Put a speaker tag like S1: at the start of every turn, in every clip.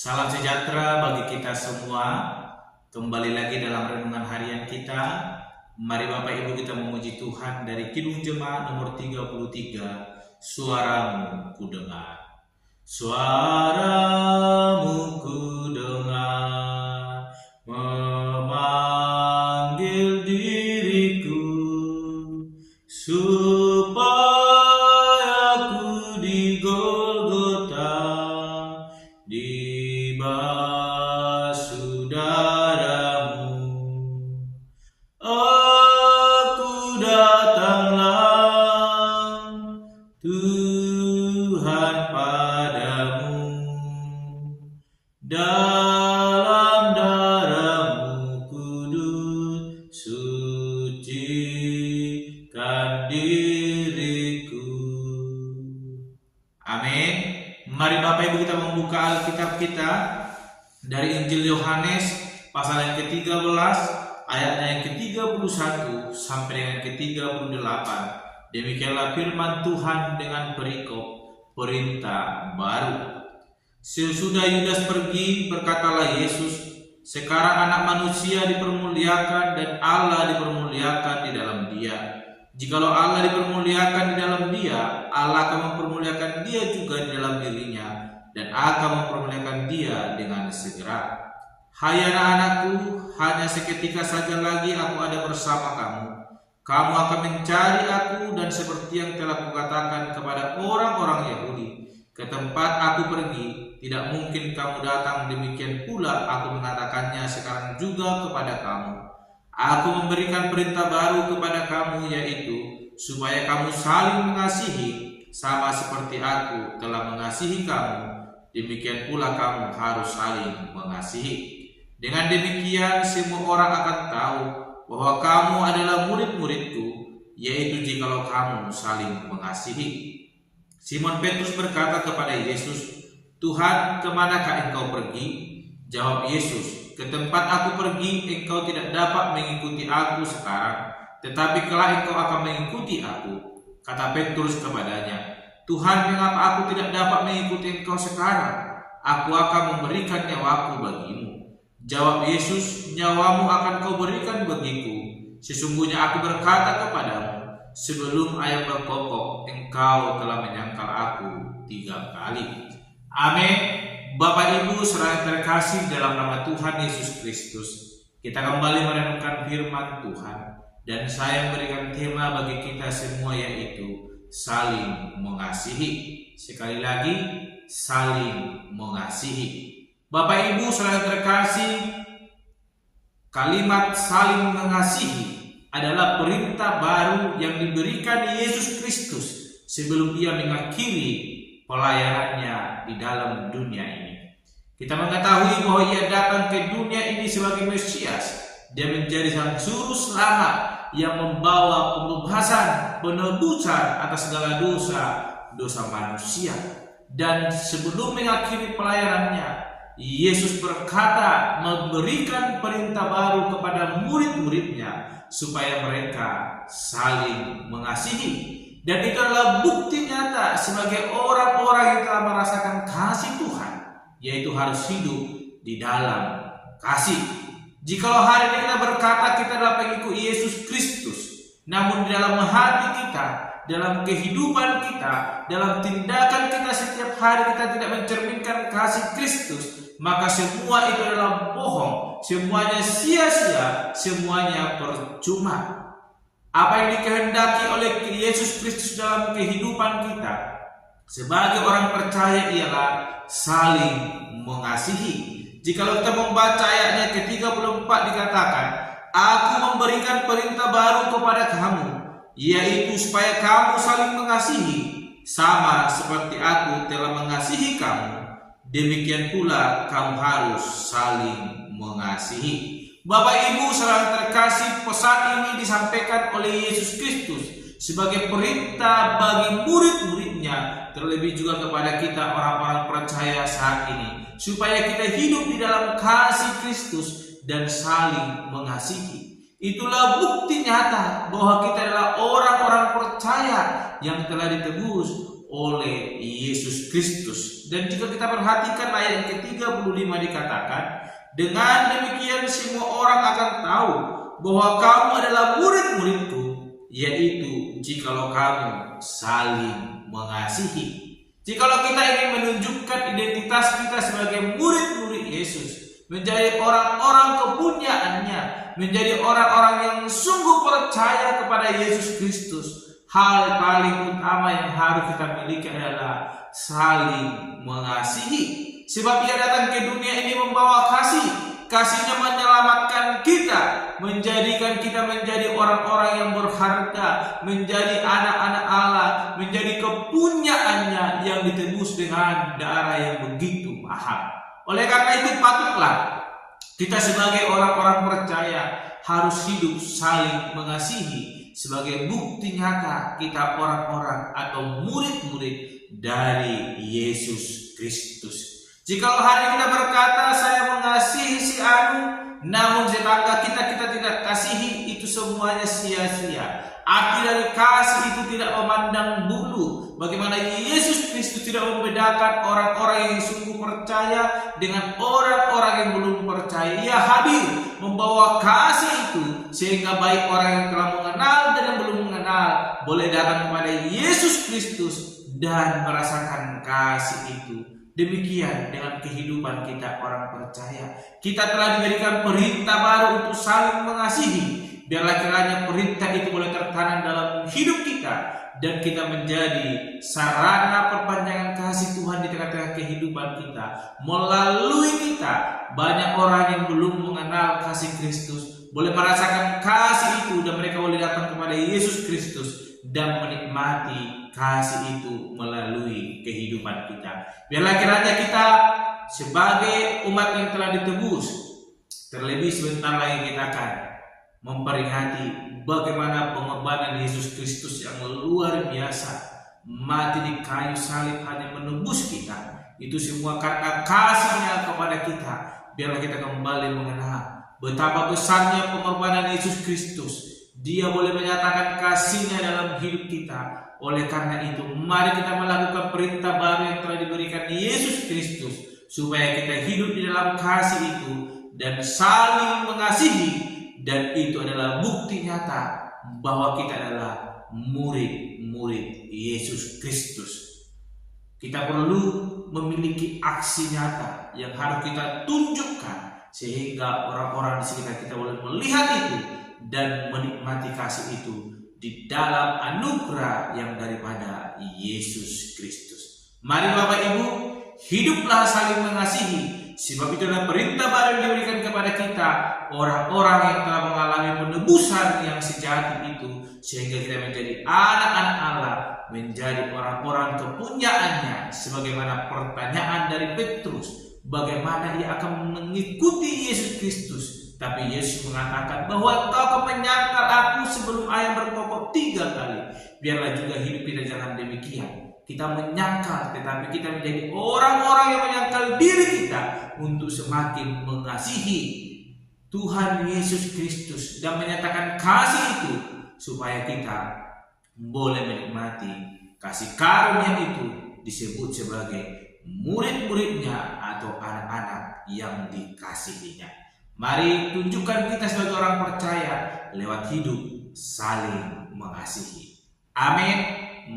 S1: Salam sejahtera bagi kita semua. Kembali lagi dalam renungan harian kita. Mari Bapak Ibu kita memuji Tuhan dari Kidung Jemaat nomor 33. Suaramu ku dengar. Suaramu ku dengar memanggil diriku supaya ku di Golgota dibasuh darah-Mu. Aku datanglah Tuhan padamu, dalam darah-Mu kudus sucikan diriku. Amin. Mari Bapak Ibu kita membuka Alkitab kita dari Injil Yohanes pasal yang ke-13 ayatnya yang ke-31 sampai dengan ke-38. Demikianlah firman Tuhan dengan perikop perintah baru. Sesudah Yudas pergi, berkatalah Yesus, sekarang Anak Manusia dipermuliakan dan Allah dipermuliakan di dalam Dia. Jikalau Allah dipermuliakan di dalam Dia, Allah akan mempermuliakan Dia juga di dalam dirinya, dan akan mempermuliakan Dia dengan segera. Hai anak-anakku, hanya seketika saja lagi aku ada bersama kamu. Kamu akan mencari aku, dan seperti yang telah kukatakan kepada orang-orang Yahudi, ke tempat aku pergi, tidak mungkin kamu datang, demikian pula aku mengatakannya sekarang juga kepada kamu. Aku memberikan perintah baru kepada kamu, yaitu supaya kamu saling mengasihi, sama seperti aku telah mengasihi kamu, demikian pula kamu harus saling mengasihi. Dengan demikian semua orang akan tahu bahwa kamu adalah murid-muridku, yaitu jikalau kamu saling mengasihi. Simon Petrus berkata kepada Yesus, Tuhan, kemanakah engkau pergi? Jawab Yesus, ke tempat aku pergi engkau tidak dapat mengikuti aku sekarang, tetapi kelak engkau akan mengikuti aku. Kata Petrus kepadanya, Tuhan, mengapa aku tidak dapat mengikuti engkau sekarang? Aku akan memberikan nyawaku bagimu. Jawab Yesus, nyawamu akan kau berikan bagiku. Sesungguhnya aku berkata kepadamu, sebelum ayam berkokok, engkau telah menyangkal aku 3 kali. Amin. Bapak Ibu saudara terkasih dalam nama Tuhan Yesus Kristus, kita kembali merenungkan firman Tuhan, dan saya memberikan tema bagi kita semua, yaitu saling mengasihi. Sekali lagi, saling mengasihi. Bapak Ibu saudara terkasih, kalimat saling mengasihi adalah perintah baru yang diberikan Yesus Kristus sebelum Ia mengakhiri pelayanannya di dalam dunia ini. Kita mengetahui bahwa Ia datang ke dunia ini sebagai Mesias. Dia menjadi sang juru selamat yang membawa pembebasan, penebusan atas segala dosa manusia. Dan sebelum mengakhiri pelayanannya, Yesus berkata memberikan perintah baru kepada murid-muridnya supaya mereka saling mengasihi. Dan itu adalah bukti nyata sebagai orang-orang yang telah merasakan kasih Tuhan, yaitu harus hidup di dalam kasih. Jikalau hari ini kita berkata kita adalah pengikut Yesus Kristus, namun di dalam hati kita, dalam kehidupan kita, dalam tindakan kita setiap hari kita tidak mencerminkan kasih Kristus, maka semua itu adalah bohong, semuanya sia-sia, semuanya percuma. Apa yang dikehendaki oleh Yesus Kristus dalam kehidupan kita sebagai orang percaya ialah saling mengasihi. Jikalau kita membaca ayatnya ke-34 dikatakan, Aku memberikan perintah baru kepada kamu, yaitu supaya kamu saling mengasihi, sama seperti aku telah mengasihi kamu, demikian pula kamu harus saling mengasihi. Bapak Ibu saudara terkasih, pesan ini disampaikan oleh Yesus Kristus sebagai perintah bagi murid-muridnya, terlebih juga kepada kita orang-orang percaya saat ini, supaya kita hidup di dalam kasih Kristus dan saling mengasihi. Itulah bukti nyata bahwa kita adalah orang-orang percaya yang telah ditebus oleh Yesus Kristus. Dan jika kita perhatikan ayat yang ke-35 dikatakan, dengan demikian semua orang akan tahu bahwa kamu adalah murid-muridku, yaitu jikalau kamu saling mengasihi. Jikalau kita ingin menunjukkan identitas kita sebagai murid-murid Yesus, menjadi orang-orang kepunyaannya, menjadi orang-orang yang sungguh percaya kepada Yesus Kristus, hal paling utama yang harus kita miliki adalah saling mengasihi. Sebab Ia datang ke dunia ini membawa kasih. Kasih-Nya menyelamatkan kita, menjadikan kita menjadi orang-orang yang berharga, menjadi anak-anak Allah, menjadi kepunyaannya yang ditebus dengan darah yang begitu mahal. Oleh karena itu patutlah kita sebagai orang-orang percaya harus hidup saling mengasihi sebagai bukti nyata kita orang-orang atau murid-murid dari Yesus Kristus. Jikalau hari kita berkata saya mengasihi si anu, namun tetangga kita tidak kasihi, itu semuanya sia-sia. Arti dari kasih itu tidak memandang bulu. Bagaimana Yesus Kristus tidak membedakan orang-orang yang sungguh percaya dengan orang-orang yang belum percaya. Ia hadir membawa kasih itu sehingga baik orang yang telah mengenal dan yang belum mengenal boleh datang kepada Yesus Kristus dan merasakan kasih itu. Demikian dengan kehidupan kita orang percaya. Kita telah diberikan perintah baru untuk saling mengasihi. Biarlah kiranya perintah itu boleh tertanam dalam hidup kita dan kita menjadi sarana perpanjangan kasih Tuhan di tengah-tengah kehidupan kita. Melalui kita, banyak orang yang belum mengenal kasih Kristus boleh merasakan kasih itu dan mereka boleh datang kepada Yesus Kristus dan menikmati kasih itu melalui kehidupan kita. Biarlah kiranya kita sebagai umat yang telah ditebus, terlebih sebentar lagi kita akan memperingati bagaimana pengorbanan Yesus Kristus yang luar biasa, mati di kayu salib hanya menebus kita. Itu semua karena kasih-Nya kepada kita. Biarlah kita kembali mengenal betapa besarnya pengorbanan Yesus Kristus. Dia boleh menyatakan kasih-Nya dalam hidup kita. Oleh karena itu, mari kita melakukan perintah baru yang telah diberikan Yesus Kristus, supaya kita hidup di dalam kasih itu dan saling mengasihi. Dan itu adalah bukti nyata bahwa kita adalah murid-murid Yesus Kristus. Kita perlu memiliki aksi nyata yang harus kita tunjukkan, sehingga orang-orang di sekitar kita boleh melihat itu dan menikmati kasih itu di dalam anugerah yang daripada Yesus Kristus. Mari Bapak Ibu, hiduplah saling mengasihi, sebab itu adalah perintah baru yang diberikan kepada kita, orang-orang yang telah mengalami penebusan yang sejati itu, sehingga kita menjadi anak-anak Allah, menjadi orang-orang kepunyaannya. Sebagaimana pertanyaan dari Petrus, bagaimana ia akan mengikuti Yesus Kristus? Tapi Yesus mengatakan bahwa engkau akan menyangkal aku sebelum ayam berkokok 3 kali. Biarlah juga hidup kita jangan demikian. Kita menyangkal, tetapi kita menjadi orang-orang yang menyangkal diri kita untuk semakin mengasihi Tuhan Yesus Kristus dan menyatakan kasih itu, supaya kita boleh menikmati kasih karunia itu, disebut sebagai murid-muridnya atau anak-anak yang dikasihinya. Mari tunjukkan kita sebagai orang percaya lewat hidup saling mengasihi. Amin.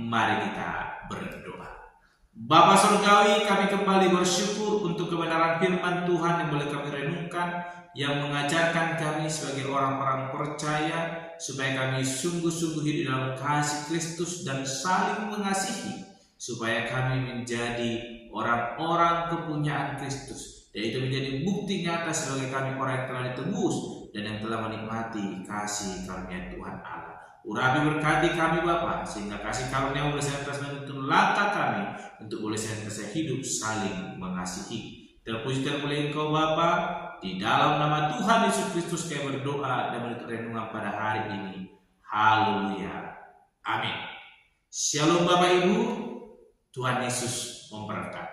S1: Mari kita berdoa. Bapa Surgawi, kami kembali bersyukur untuk kebenaran firman Tuhan yang boleh kami renungkan, yang mengajarkan kami sebagai orang-orang percaya supaya kami sungguh-sungguh hidup dalam kasih Kristus dan saling mengasihi, supaya kami menjadi orang-orang kepunyaan Kristus. Dan itu menjadi bukti nyata sebagai kami orang yang telah ditebus dan yang telah menikmati kasih karunia Tuhan Allah. Urapi berkati kami Bapa, sehingga kasih karunia boleh senantiasa menuntun langkah kami untuk boleh senantiasa hidup saling mengasihi. Terpuji terpuji Engkau Bapa, di dalam nama Tuhan Yesus Kristus kami berdoa dan menutup renungan pada hari ini. Haleluya. Amin. Shalom Bapak Ibu, Tuhan Yesus memberkati.